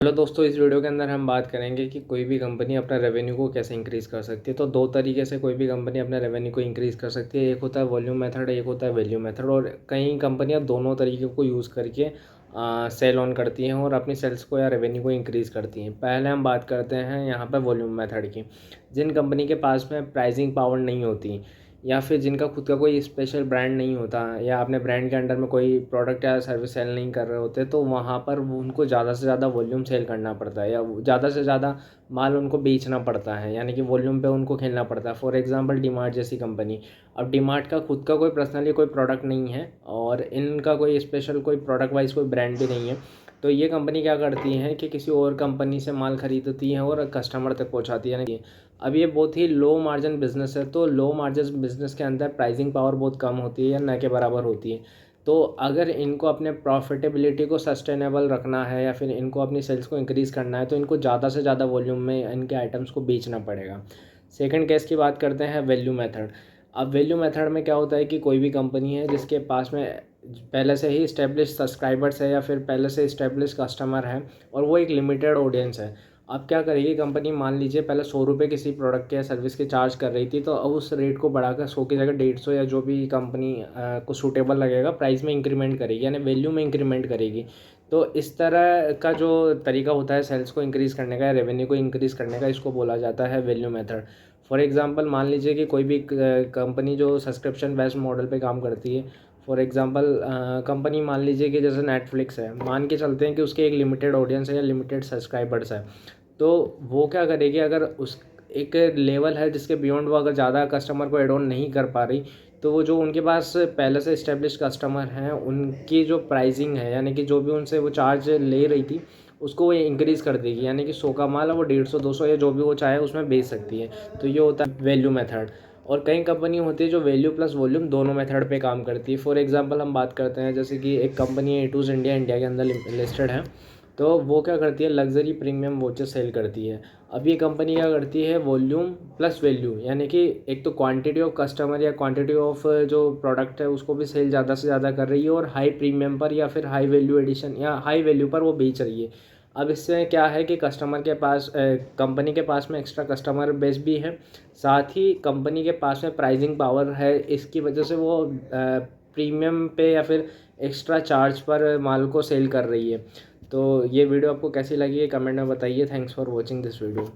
Hello दोस्तों, इस video के अंदर हम बात करेंगे कि कोई भी कंपनी अपना रेवेन्यू को कैसे इंक्रीज़ कर सकती है। तो दो तरीके से कोई भी कंपनी अपने रेवेन्यू को इंक्रीज़ कर सकती है। एक होता है वॉल्यूम मेथड, एक होता है वैल्यू मेथड। और कई कंपनियां दोनों तरीके को यूज़ करके सेल ऑन करती हैं और अपनी सेल्स को या रेवेन्यू को इंक्रीज़ करती हैं। पहले हम बात करते हैं यहाँ पर वॉल्यूम मेथड की। जिन कंपनी के पास में प्राइसिंग पावर नहीं होती या फिर जिनका खुद का कोई स्पेशल ब्रांड नहीं होता या अपने ब्रांड के अंडर में कोई प्रोडक्ट या सर्विस सेल नहीं कर रहे होते, तो वहाँ पर उनको ज़्यादा से ज़्यादा वॉल्यूम सेल करना पड़ता है या ज़्यादा से ज़्यादा माल उनको बेचना पड़ता है, यानी कि वॉल्यूम पे उनको खेलना पड़ता है। फॉर एग्जांपल डीमार्ट जैसी कंपनी। अब डीमार्ट का खुद का कोई पर्सनली कोई प्रोडक्ट नहीं है और इनका कोई स्पेशल कोई प्रोडक्ट वाइज कोई ब्रांड भी नहीं है। तो ये कंपनी क्या करती है कि किसी और कंपनी से माल खरीदती है और कस्टमर तक पहुँचाती है। अब ये बहुत ही लो मार्जिन बिजनेस है, तो लो मार्जिन बिजनेस के अंदर प्राइसिंग पावर बहुत कम होती है या न के बराबर होती है। तो अगर इनको अपने प्रॉफिटेबिलिटी को सस्टेनेबल रखना है या फिर इनको अपनी सेल्स को इंक्रीज़ करना है, तो इनको ज़्यादा से ज़्यादा वॉल्यूम में इनके आइटम्स को बेचना पड़ेगा। सेकंड केस की बात करते हैं वैल्यू मेथड। अब वैल्यू मेथड में क्या होता है कि कोई भी कंपनी है जिसके पास में पहले से ही इस्टेब्लिश सब्सक्राइबर्स है या फिर पहले से इस्टेब्लिश कस्टमर है और वो एक लिमिटेड ऑडियंस है। अब क्या करेगी कंपनी, मान लीजिए पहले 100 रुपये किसी प्रोडक्ट के या सर्विस के चार्ज कर रही थी, तो अब उस रेट को बढ़ाकर 100 की जगह 150 या जो भी कंपनी को सूटेबल लगेगा प्राइस में इंक्रीमेंट करेगी, यानी वैल्यू में इंक्रीमेंट करेगी। तो इस तरह का जो तरीका होता है सेल्स को इंक्रीज़ करने का या रेवेन्यू को इंक्रीज़ करने का, इसको बोला जाता है वैल्यू मेथड। फॉर एग्जांपल मान लीजिए कि कोई भी कंपनी जो सब्सक्रिप्शन बेस्ड मॉडल पे काम करती है। फॉर एग्जांपल कंपनी मान लीजिए कि जैसे नेटफ्लिक्स है, मान के चलते हैं कि उसके एक लिमिटेड ऑडियंस है या लिमिटेड सब्सक्राइबर्स है। तो वो क्या करेगी, अगर उस एक लेवल है जिसके बियॉन्ड वो अगर ज़्यादा कस्टमर को एड ऑन नहीं कर पा रही, तो वो जो उनके पास पहले से इस्टेब्लिश कस्टमर हैं उनकी जो प्राइसिंग है, यानी कि जो भी उनसे वो चार्ज ले रही थी उसको वो इंक्रीज़ कर देगी, यानी कि 100 का माल है वो 150 200 या जो भी वो चाहे उसमें बेच सकती है। तो ये होता है वैल्यू मेथड। और कई कंपनी होती है जो वैल्यू प्लस वॉल्यूम दोनों मेथड पे काम करती है। फॉर एग्जांपल हम बात करते हैं, जैसे कि एक कंपनी है एटूज़ इंडिया, इंडिया के अंदर लिस्टेड है। तो वो क्या करती है, लग्जरी प्रीमियम वॉचेस सेल करती है। अब ये कंपनी क्या करती है, वॉल्यूम प्लस वैल्यू, यानी कि एक तो क्वांटिटी ऑफ कस्टमर या क्वांटिटी ऑफ जो प्रोडक्ट है उसको भी सेल ज़्यादा से ज़्यादा कर रही है और हाई प्रीमियम पर या फिर हाई वैल्यू एडिशन या हाई वैल्यू पर वो बेच रही है। अब इससे क्या है कि कस्टमर के पास कंपनी के पास में एक्स्ट्रा कस्टमर बेस भी है, साथ ही कंपनी के पास में प्राइसिंग पावर है। इसकी वजह से वो प्रीमियम पे या फिर एक्स्ट्रा चार्ज पर माल को सेल कर रही है। तो ये वीडियो आपको कैसी लगी है कमेंट में बताइए। Thanks for watching this video.